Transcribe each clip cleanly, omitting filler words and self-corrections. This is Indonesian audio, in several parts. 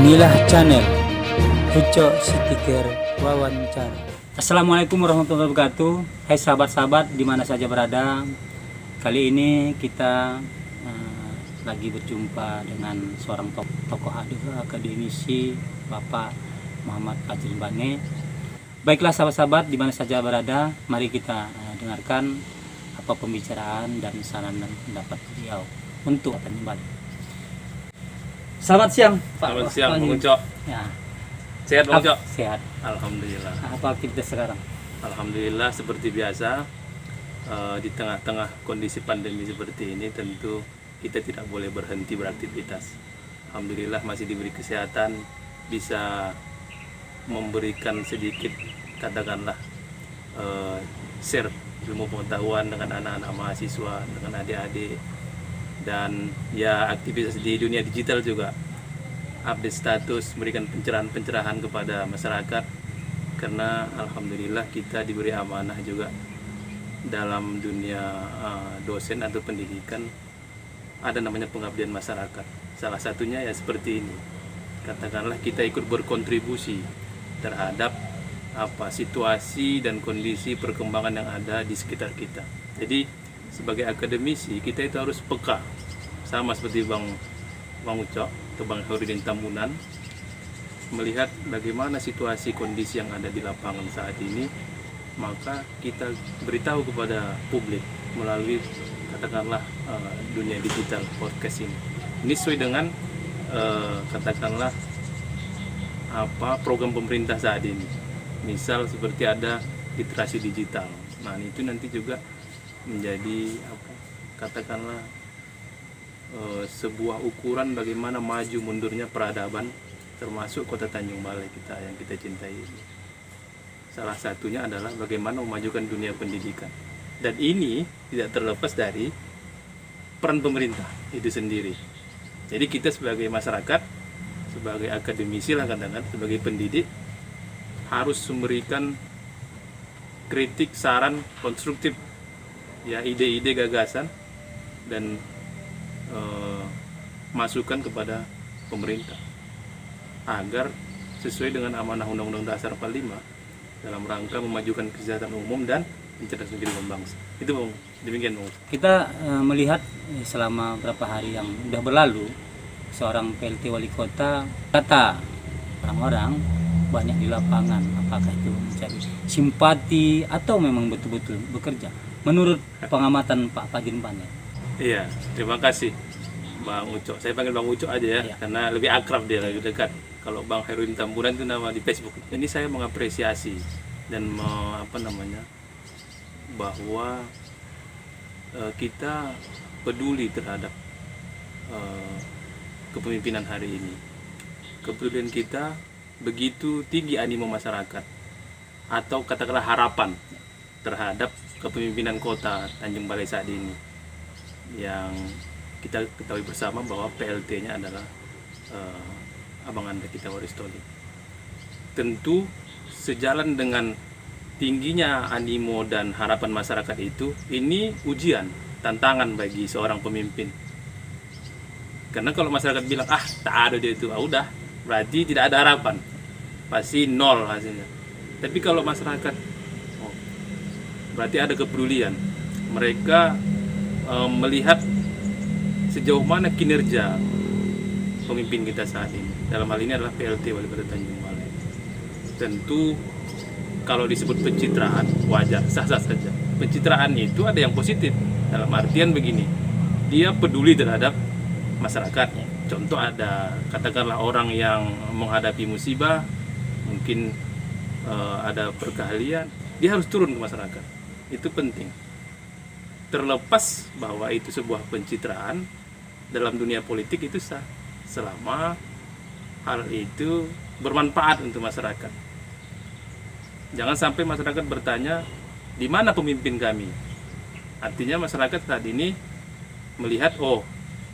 Inilah channel Uco Stiker Wawancara. Assalamualaikum warahmatullahi wabarakatuh. Hai sahabat-sahabat dimana saja berada. Kali ini kita lagi berjumpa dengan seorang tokoh akademisi, Bapak Muhammad Fajrin Bane. Baiklah sahabat-sahabat dimana saja berada, mari kita dengarkan apa pembicaraan dan saran dan pendapat beliau untuk Tanjung Balai. Selamat siang, Pak. Selamat siang, Bang Uco. Ya. Sehat, Bang Uco? Sehat. Alhamdulillah. Apa aktivitas sekarang? Alhamdulillah seperti biasa. Di tengah-tengah kondisi pandemi seperti ini, tentu kita tidak boleh berhenti beraktivitas. Alhamdulillah masih diberi kesehatan, bisa memberikan sedikit, katakanlah, share ilmu pengetahuan dengan anak-anak mahasiswa, dengan adik-adik. Dan ya aktivitas di dunia digital juga, update status, memberikan pencerahan-pencerahan kepada masyarakat, karena alhamdulillah kita diberi amanah juga dalam dunia dosen atau pendidikan, ada namanya pengabdian masyarakat. Salah satunya ya seperti ini, katakanlah kita ikut berkontribusi terhadap situasi dan kondisi perkembangan yang ada di sekitar kita. Jadi sebagai akademisi kita itu harus peka, sama seperti Bang Uco atau Bang Herudin Tambunan, melihat bagaimana situasi kondisi yang ada di lapangan saat ini, maka kita beritahu kepada publik melalui katakanlah dunia digital podcast ini. Ini sesuai dengan katakanlah program pemerintah saat ini. Misal seperti ada literasi digital. Nah, itu nanti juga menjadi katakanlah sebuah ukuran bagaimana maju mundurnya peradaban, termasuk kota Tanjung Balai kita yang kita cintai ini. Salah satunya adalah bagaimana memajukan dunia pendidikan, dan ini tidak terlepas dari peran pemerintah itu sendiri. Jadi kita sebagai masyarakat, sebagai akademisi lah katakan, sebagai pendidik, harus memberikan kritik, saran, konstruktif, ya, ide-ide, gagasan, dan masukan kepada pemerintah agar sesuai dengan amanah Undang-Undang Dasar 45 dalam rangka memajukan kesejahteraan umum dan mencerdaskan kehidupan bangsa. Itu Bang, demikian Bang. Kita melihat selama beberapa hari yang sudah berlalu, seorang PLT wali kota, kata orang-orang banyak di lapangan. Apakah itu mencari simpati atau memang betul-betul bekerja? Menurut pengamatan Pak Fajrin Bane. Iya, terima kasih Bang Uco. Saya panggil Bang Uco aja ya, iya, karena lebih akrab dia, lebih dekat. Kalau Bang Herudin Tambunan itu nama di Facebook. Ini saya mengapresiasi dan bahwa kita peduli terhadap kepemimpinan hari ini. Kepedulian kita begitu tinggi animo masyarakat, atau katakanlah harapan terhadap kepemimpinan kota Tanjung Balai saat ini, yang kita ketahui bersama bahwa PLT-nya adalah Abang Anda kita Waristoli. Tentu sejalan dengan tingginya animo dan harapan masyarakat itu, ini ujian, tantangan bagi seorang pemimpin. Karena kalau masyarakat bilang tak ada dia itu, udah berarti tidak ada harapan, pasti nol hasilnya. Tapi kalau masyarakat berarti ada kepedulian, mereka melihat sejauh mana kinerja pemimpin kita saat ini. Dalam hal ini adalah PLT Wali Kota Tanjung Balai. Tentu kalau disebut pencitraan, wajar, sah-sah saja. Pencitraan itu ada yang positif, dalam artian begini, dia peduli terhadap masyarakat. Contoh ada, katakanlah orang yang menghadapi musibah, mungkin ada perkahlian, dia harus turun ke masyarakat. Itu penting. Terlepas bahwa itu sebuah pencitraan, dalam dunia politik itu sah, selama hal itu bermanfaat untuk masyarakat. Jangan sampai masyarakat bertanya, di mana pemimpin kami? Artinya masyarakat saat ini melihat,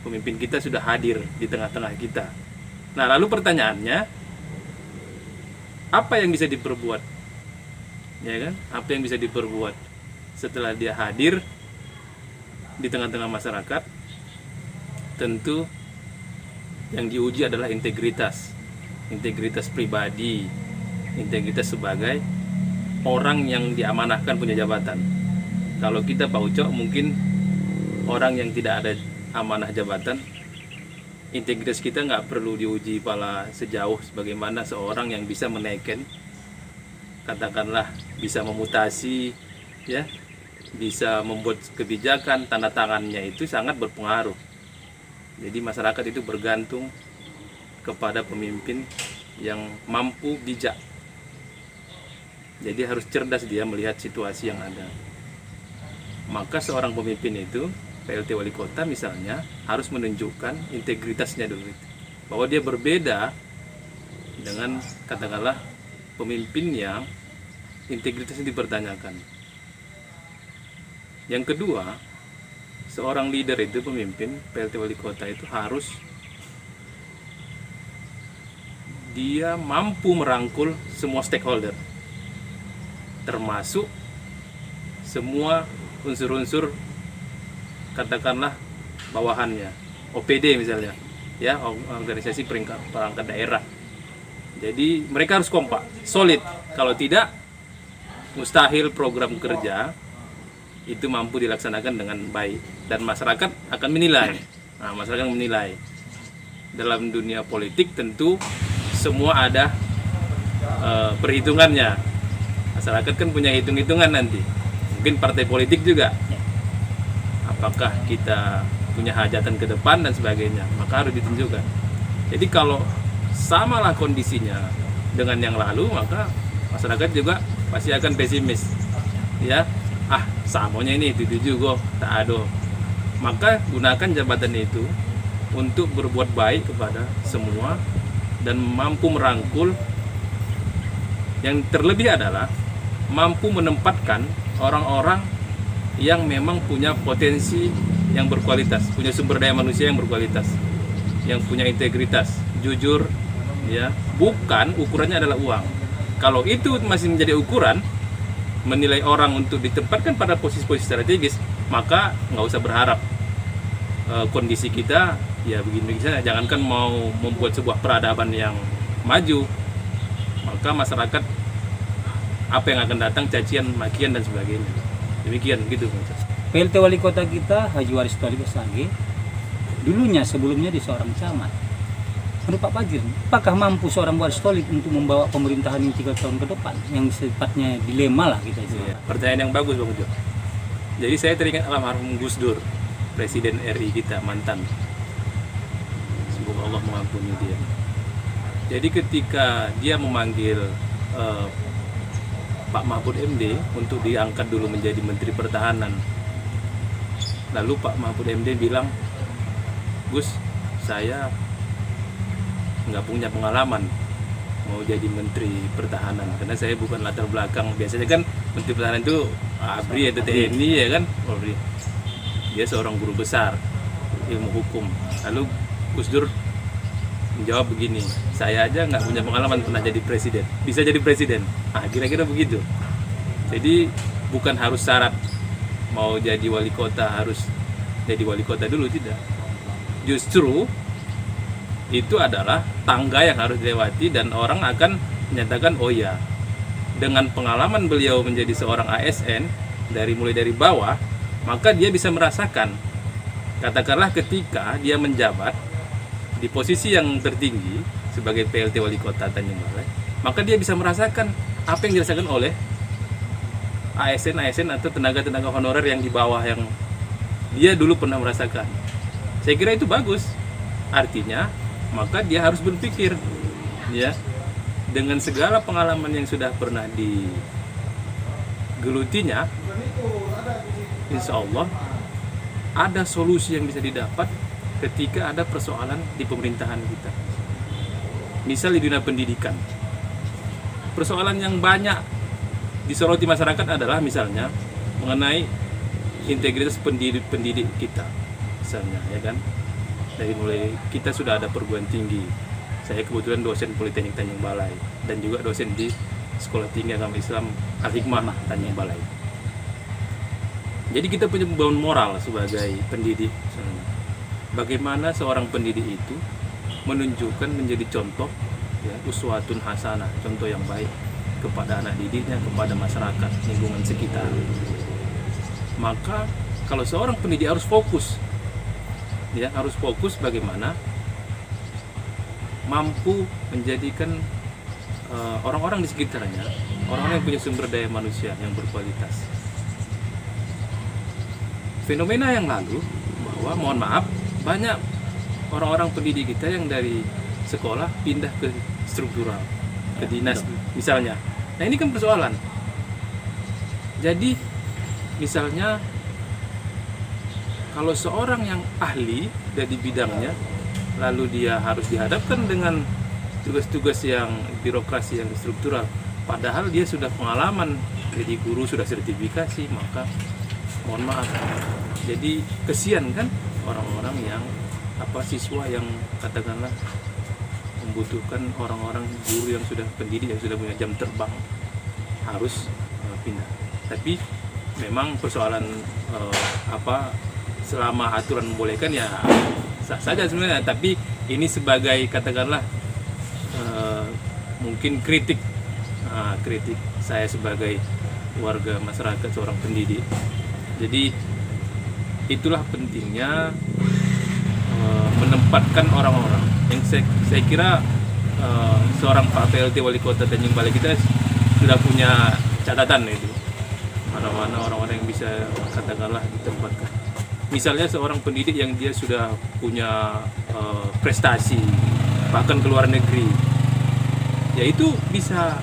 pemimpin kita sudah hadir di tengah-tengah kita. Nah, lalu pertanyaannya, apa yang bisa diperbuat? Ya kan? Apa yang bisa diperbuat setelah dia hadir di tengah-tengah masyarakat? Tentu yang diuji adalah integritas integritas pribadi, integritas sebagai orang yang diamanahkan punya jabatan. Kalau kita Pak Ucok mungkin orang yang tidak ada amanah jabatan, integritas kita nggak perlu diuji pala sejauh sebagaimana seorang yang bisa menaikkan, katakanlah bisa memutasi, ya, bisa membuat kebijakan, tanda tangannya itu sangat berpengaruh. Jadi masyarakat itu bergantung kepada pemimpin yang mampu bijak. Jadi harus cerdas dia melihat situasi yang ada. Maka seorang pemimpin itu, PLT Wali Kota misalnya, harus menunjukkan integritasnya dulu, bahwa dia berbeda dengan katakanlah pemimpin yang integritasnya dipertanyakan. Yang kedua, seorang leader itu, pemimpin PLT Wali Kota itu harus dia mampu merangkul semua stakeholder, termasuk semua unsur-unsur katakanlah bawahannya, OPD misalnya, ya, organisasi perangkat daerah. Jadi mereka harus kompak, solid. Kalau tidak, mustahil program kerja itu mampu dilaksanakan dengan baik dan masyarakat akan menilai. Nah, masyarakat menilai. Dalam dunia politik tentu semua ada perhitungannya. Masyarakat kan punya hitung-hitungan nanti. Mungkin partai politik juga. Apakah kita punya hajatan ke depan dan sebagainya, maka harus ditunjukkan. Jadi kalau samalah kondisinya dengan yang lalu, maka masyarakat juga pasti akan pesimis. Ya, samanya ini itu juga tak ada. Maka gunakan jabatan itu untuk berbuat baik kepada semua dan mampu merangkul. Yang terlebih adalah mampu menempatkan orang-orang yang memang punya potensi yang berkualitas, punya sumber daya manusia yang berkualitas, yang punya integritas, jujur, ya. Bukan ukurannya adalah uang. Kalau itu masih menjadi ukuran menilai orang untuk ditempatkan pada posisi-posisi strategis, maka nggak usah berharap kondisi kita ya begini saja. Jangankan mau membuat sebuah peradaban yang maju, maka masyarakat apa yang akan datang, cacian, makian dan sebagainya. Demikian gitu. PLT Wali Kota kita Haji Waris Tholib SAG dulunya sebelumnya di seorang camat. Menurut Pak Fajrin, apakah mampu seorang Waris Tholib untuk membawa pemerintahan ini 3 tahun ke depan yang sifatnya dilema lah kita itu? Iya, pertanyaan yang bagus Bang Jo. Jadi saya teringat almarhum Gus Dur, Presiden RI kita mantan. Semoga Allah mengampuni dia. Jadi ketika dia memanggil Pak Mahfud MD untuk diangkat dulu menjadi Menteri Pertahanan, lalu Pak Mahfud MD bilang, Gus, saya nggak punya pengalaman mau jadi Menteri Pertahanan karena saya bukan latar belakang. Biasanya kan Menteri Pertahanan itu ABRI atau TNI, ya kan, Polri. Dia seorang guru besar ilmu hukum. Lalu Gus Dur menjawab begini, saya aja nggak punya pengalaman pernah jadi presiden, bisa jadi presiden. Kira-kira begitu. Jadi bukan harus syarat mau jadi wali kota harus jadi wali kota dulu, tidak. Justru itu adalah tangga yang harus dilewati dan orang akan menyatakan, oh ya, dengan pengalaman beliau menjadi seorang ASN mulai dari bawah, maka dia bisa merasakan, katakanlah ketika dia menjabat di posisi yang tertinggi sebagai PLT Wali Kota Tanjung Balai, maka dia bisa merasakan apa yang dirasakan oleh ASN atau tenaga-tenaga honorer yang di bawah yang dia dulu pernah merasakan. Saya kira itu bagus. Artinya maka dia harus berpikir, ya, dengan segala pengalaman yang sudah pernah digelutinya, insya Allah ada solusi yang bisa didapat ketika ada persoalan di pemerintahan kita. Misal di dunia pendidikan, persoalan yang banyak disoroti masyarakat adalah misalnya mengenai integritas pendidik kita, misalnya, ya kan. Dari mulai kita sudah ada perguruan tinggi. Saya kebetulan dosen Politeknik Tanjung Balai dan juga dosen di Sekolah Tinggi Agama Islam Al-Hikmah Tanjung Balai. Jadi kita punya membangun moral sebagai pendidik. Bagaimana seorang pendidik itu menunjukkan menjadi contoh ya, uswatun hasanah, contoh yang baik kepada anak didiknya, kepada masyarakat lingkungan sekitar. Maka kalau seorang pendidik harus fokus, ya harus fokus bagaimana mampu menjadikan orang-orang di sekitarnya orang-orang yang punya sumber daya manusia yang berkualitas. Fenomena yang lalu bahwa mohon maaf banyak orang-orang pendidik kita yang dari sekolah pindah ke struktural, ke dinas misalnya. Nah ini kan persoalan. Jadi misalnya kalau seorang yang ahli dari bidangnya lalu dia harus dihadapkan dengan tugas-tugas yang birokrasi yang struktural, padahal dia sudah pengalaman jadi guru, sudah sertifikasi, maka mohon maaf, jadi kesian kan orang-orang yang siswa yang katakanlah membutuhkan orang-orang guru yang sudah pendidik, yang sudah punya jam terbang, harus pindah. Tapi memang persoalan selama aturan membolehkan ya sah saja sebenarnya, tapi ini sebagai katakanlah mungkin kritik saya sebagai warga masyarakat, seorang pendidik. Jadi itulah pentingnya menempatkan orang-orang yang saya kira seorang Pak PLT Wali Kota Tanjung Balai kita sudah punya catatan itu, mana-mana orang-orang yang bisa katakanlah ditempatkan. Misalnya seorang pendidik yang dia sudah punya prestasi bahkan ke luar negeri, ya itu bisa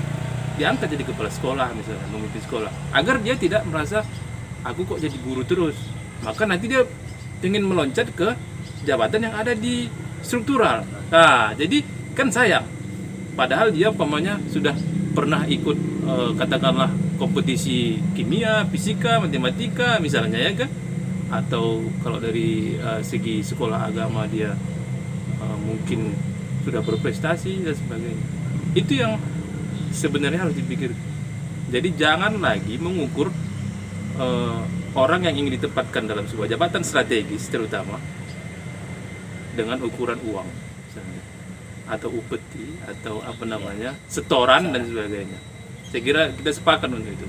diangkat jadi kepala sekolah misalnya, memimpin sekolah, agar dia tidak merasa aku kok jadi guru terus, maka nanti dia ingin meloncat ke jabatan yang ada di struktural. Nah jadi kan sayang, padahal dia umpamanya sudah pernah ikut katakanlah kompetisi kimia, fisika, matematika misalnya ya kan, atau kalau dari segi sekolah agama dia mungkin sudah berprestasi dan sebagainya. Itu yang sebenarnya harus dipikir. Jadi jangan lagi mengukur orang yang ingin ditempatkan dalam sebuah jabatan strategis terutama dengan ukuran uang misalnya, atau upeti, atau setoran dan sebagainya. Saya kira kita sepakat untuk itu,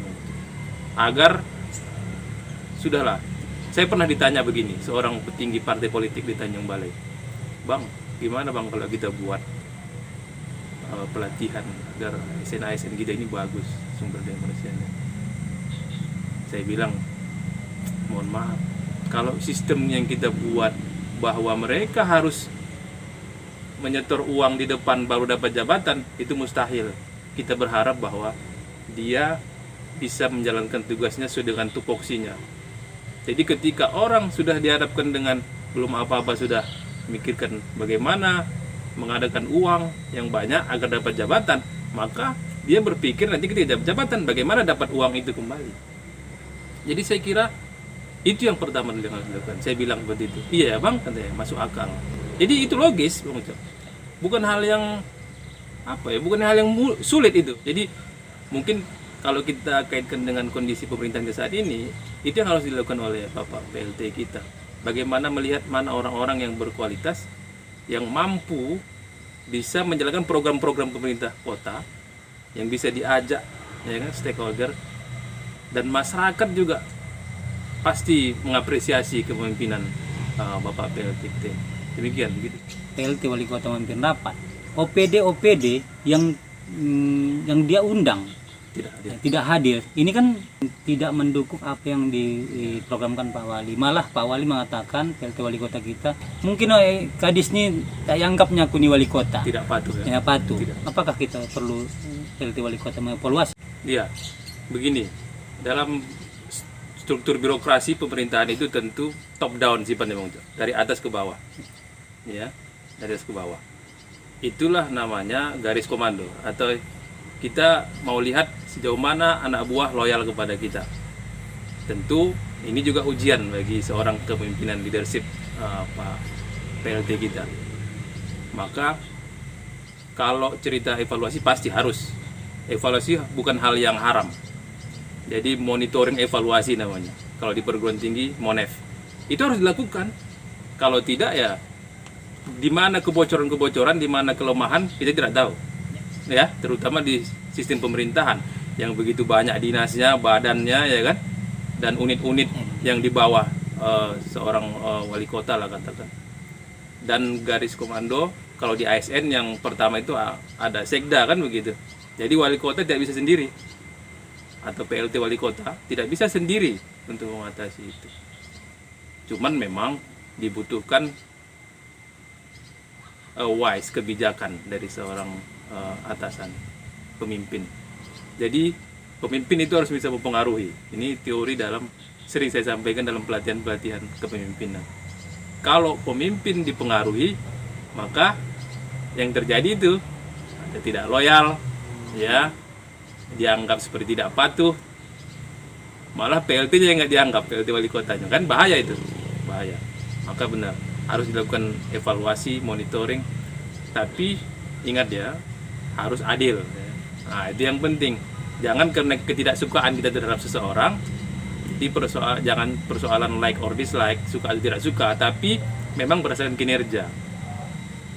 agar sudahlah. Saya pernah ditanya begini, seorang petinggi partai politik di Tanjung Balai, Bang, gimana Bang kalau kita buat pelatihan agar ASN kita ini bagus sumber daya manusianya? Saya bilang, mohon maaf, kalau sistem yang kita buat bahwa mereka harus menyetor uang di depan baru dapat jabatan, itu mustahil. Kita berharap bahwa dia bisa menjalankan tugasnya sesuai dengan tupoksinya. Jadi ketika orang sudah dihadapkan dengan belum apa-apa sudah memikirkan bagaimana mengadakan uang yang banyak agar dapat jabatan, maka dia berpikir nanti ketika dapat jabatan bagaimana dapat uang itu kembali. Jadi saya kira itu yang pertama yang harus dilakukan. Saya bilang seperti itu. Iya ya Bang, katanya masuk akal. Jadi itu logis, Bang Ucap. Bukan hal yang bukan hal yang sulit itu. Jadi mungkin kalau kita kaitkan dengan kondisi pemerintahan saat ini, itu yang harus dilakukan oleh Bapak PLT kita. Bagaimana melihat mana orang-orang yang berkualitas, yang mampu bisa menjalankan program-program pemerintah kota, yang bisa diajak ya kan, stakeholder, dan masyarakat juga pasti mengapresiasi kepemimpinan Bapak PLT kita. Demikian gitu. PLT Wali Kota memimpin rapat. OPD yang dia undang tidak hadir. Ini kan tidak mendukung apa yang diprogramkan Pak Wali. Malah Pak Wali mengatakan PLT Wali Kota kita mungkin kadis ini tak anggapnya kuni Wali Kota. Tidak patuh ya. Patuh. Tidak. Apakah kita perlu PLT Wali Kota mengevaluasi? Iya. Begini, dalam struktur birokrasi pemerintahan itu tentu top down sifatnya, dari atas ke bawah. Ya, dari atas ke bawah. Itulah namanya garis komando, atau kita mau lihat sejauh mana anak buah loyal kepada kita. Tentu ini juga ujian bagi seorang kepemimpinan leadership Pak PLT kita. Maka kalau cerita evaluasi pasti harus. Evaluasi bukan hal yang haram. Jadi monitoring evaluasi namanya. Kalau di perguruan tinggi Monef. Itu harus dilakukan. Kalau tidak ya di mana kebocoran-kebocoran, di mana kelemahan kita tidak tahu. ya, terutama di sistem pemerintahan yang begitu banyak dinasnya, badannya, ya kan, dan unit-unit yang di bawah seorang wali kota lah katakan. Dan garis komando kalau di ASN yang pertama itu ada sekda kan begitu. Jadi wali kota tidak bisa sendiri, atau PLT wali kota tidak bisa sendiri untuk mengatasi itu. Cuman memang dibutuhkan wise, kebijakan dari seorang atasan, pemimpin. Jadi pemimpin itu harus bisa mempengaruhi. Ini teori sering saya sampaikan dalam pelatihan-pelatihan kepemimpinan. Kalau pemimpin dipengaruhi, maka yang terjadi itu ada tidak loyal, ya, dianggap seperti tidak patuh, malah PLT-nya yang nggak dianggap, PLT wali kotanya, kan bahaya itu, bahaya. Maka benar harus dilakukan evaluasi, monitoring, tapi ingat ya, harus adil. Nah, itu yang penting. Jangan karena ketidaksukaan kita terhadap seseorang, jadi jangan persoalan like or dislike, suka atau tidak suka, tapi memang berdasarkan kinerja.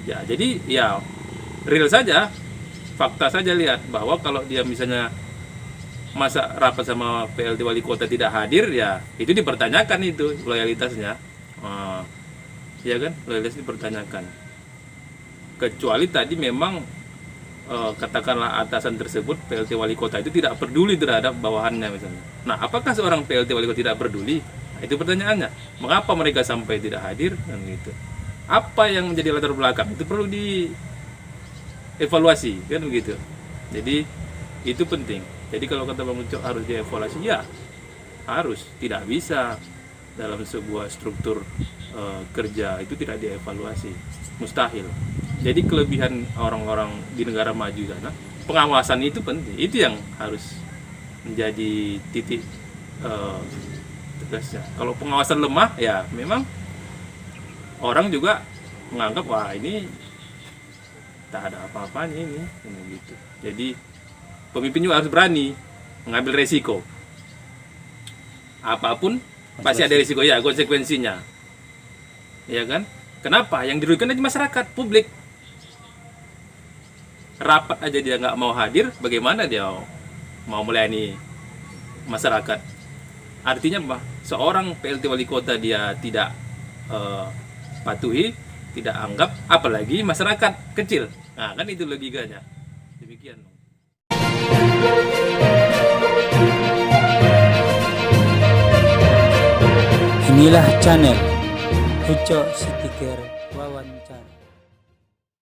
Ya, jadi ya real saja, fakta saja, lihat bahwa kalau dia misalnya masa rapat sama PLT wali kota tidak hadir, ya itu dipertanyakan, itu loyalitasnya. Ya kan, loyalitas dipertanyakan. Kecuali tadi memang katakanlah atasan tersebut, PLT wali kota itu tidak peduli terhadap bawahannya misalnya. Nah, apakah seorang PLT wali kota tidak peduli? Nah, itu pertanyaannya. Mengapa mereka sampai tidak hadir dan gitu? Apa yang menjadi latar belakang? Itu perlu dievaluasi kan begitu. Jadi itu penting. Jadi kalau kata Bang Ucok harus dievaluasi, ya harus, tidak bisa dalam sebuah struktur kerja itu tidak dievaluasi, mustahil. Jadi kelebihan orang-orang di negara maju sana, pengawasan itu penting, itu yang harus menjadi titik tegasnya. Kalau pengawasan lemah, ya memang orang juga menganggap wah ini tak ada apa-apanya ini gitu. Jadi pemimpin juga harus berani mengambil resiko. Apapun pasti ada risiko, ya, konsekuensinya. Ya kan? Kenapa? Yang dirugikan aja masyarakat, publik. Rapat aja dia nggak mau hadir, bagaimana dia mau melayani masyarakat? Artinya apa? Seorang PLT wali kota dia tidak patuhi, tidak anggap, apalagi masyarakat kecil. Nah, kan itu logikanya. Demikian. Inilah channel Ucok Sitiker Wawancara.